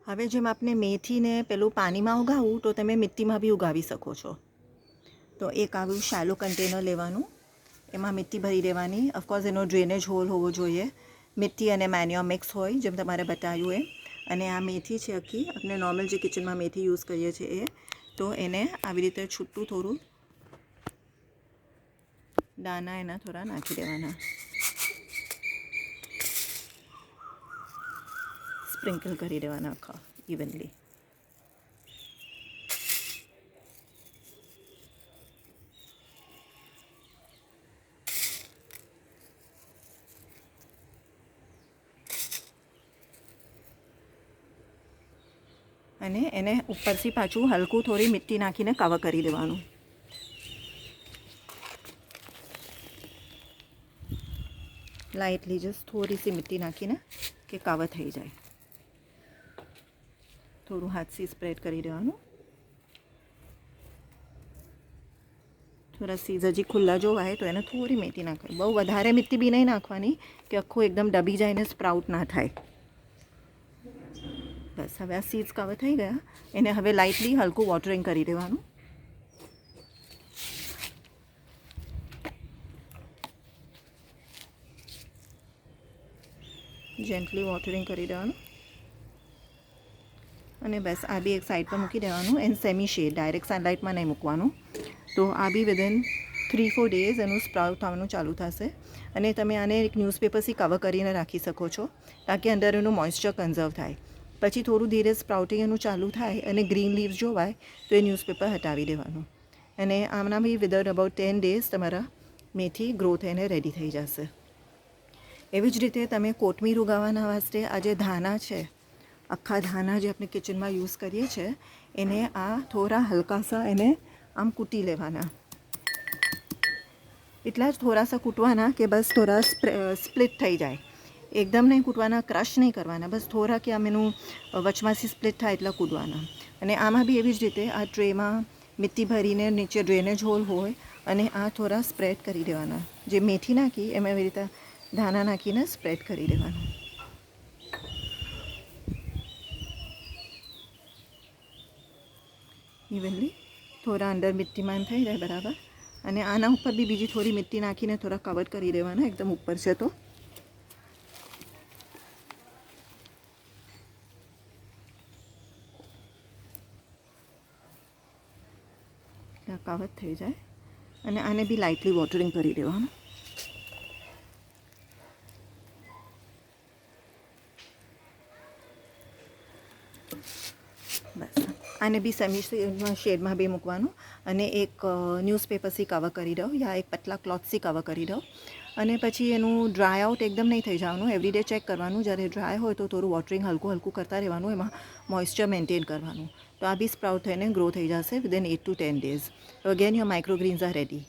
હવે જેમ આપણે મેથીને પેલું પાણીમાં ઉગાવું તો તમે મિટ્ટીમાં બી ઉગાવી શકો છો. તો એક આવું શાલો કન્ટેનર લેવાનું, એમાં મિટ્ટી ભરી દેવાની. ઓફકોર્સ એનો ડ્રેનેજ હોલ હોવો જોઈએ, મિટ્ટી અને મેન્યોર મિક્સ હોય જેમ તમારે બતાવ્યું એ. અને આ મેથી છે આખી, આપણે નોર્મલ જે કિચનમાં મેથી યુઝ કરીએ છીએ એ. તો એને આવી રીતે છૂટું થોડું દાણા એના થોડા નાખી દેવાના, સ્પ્રિંકલ કરી દેવાના આખા ઇવનલી. અને એને ઉપરથી પાછું હલકું થોડી મિટ્ટી નાખીને કવર કરી દેવાનું. લાઇટલી જસ્ટ થોડી સી મિટ્ટી નાખીને કે કવર થઈ જાય. થોડું હાથથી સ્પ્રેડ કરી દેવાનું. થોડા સીઝ હજી ખુલ્લા જોવાય તો એને થોડી મેથી નાખવાની, બહુ વધારે મિટ્ટી બી નહીં નાખવાની કે આખું એકદમ ડબી જાય ને સ્પ્રાઉટ ના થાય. બસ હવે આ સીડ્સ કવર થઈ ગયા, એને હવે લાઇટલી હલકું વોટરિંગ કરી દેવાનું. જેન્ટલી વોટરિંગ કરી દેવાનું. અને બસ આ બી એક સાઈડ પર મૂકી દેવાનું, એન્ડ સેમી શેડ, ડાયરેક્ટ સનલાઇટમાં નહીં મૂકવાનું. તો આ બી વિધિન 3-4 ડેઝ એનું સ્પ્રાઉટ થવાનું ચાલુ થશે. અને તમે આને એક ન્યૂઝપેપરથી કવર કરીને રાખી શકો છો તાકી અંદર એનું મોઇસ્ચર કન્ઝર્વ થાય. પછી થોડું ધીરે સ્પ્રાઉટિંગ એનું ચાલુ થાય અને ગ્રીન લીવ્સ જોવાય તો એ ન્યૂઝપેપર હટાવી દેવાનું. અને આમના બી વિધન અબાઉટ 10 ડેઝ તમારા મેથી ગ્રો થઈને રેડી થઈ જશે. એવી જ રીતે તમે કોથમીર ઉગાવવાના વાસ્તે આ જે ધાના છે, આખા ધાના જે આપણે કિચનમાં યુઝ કરીએ છીએ, એને આ થોડા હલકાસા એને આમ કૂટી લેવાના. એટલા જ થોડાસા કૂટવાના કે બસ થોડા સ્પ્લિટ થઈ જાય. એકદમ નહીં કૂટવાના, ક્રશ નહીં કરવાના, બસ થોડા કે આમ એનું વચમાંથી સ્પ્લિટ થાય એટલા કૂટવાના. અને આમાં બી એવી જ રીતે આ ટ્રેમાં મિટ્ટી ભરીને નીચે ડ્રેનેજ હોલ હોય અને આ થોડા સ્પ્રેડ કરી દેવાના. જે મેથી નાખી એમાં એવી રીતે ધાના નાખીને સ્પ્રેડ કરી દેવાનું. ઇવનલી થોડા અંદર મિટ્ટીમાં એમ થઈ જાય બરાબર. અને આના ઉપર બી બીજી થોડી મિટ્ટી નાખીને થોડા કવર કરી દેવાના, એકદમ ઉપર છે તો. કવર થઈ જાય. અને આને બી લાઇટલી વોટરિંગ કરી દેવાનું. બસ આને બી સેમી શેડમાં બી મૂકવાનું. અને એક ન્યૂઝપેપરથી કવર કરી દો યા એક પતલા ક્લોથથી કવર કરી દો. અને પછી એનું ડ્રાય આઉટ એકદમ નહીં થઈ જવાનું, એવરીડે ચેક કરવાનું. જ્યારે ડ્રાય હોય તો થોડું વોટરિંગ હલકું હલકું કરતા રહેવાનું, એમાં મોઇસ્ચર મેન્ટેન કરવાનું. તો આ બી સ્પ્રાઉટ થઈને ગ્રો થઈ જશે વિધિન 8 to 10 days. તો અગેન યોર માઇક્રોગ્રીન્સ આર રેડી.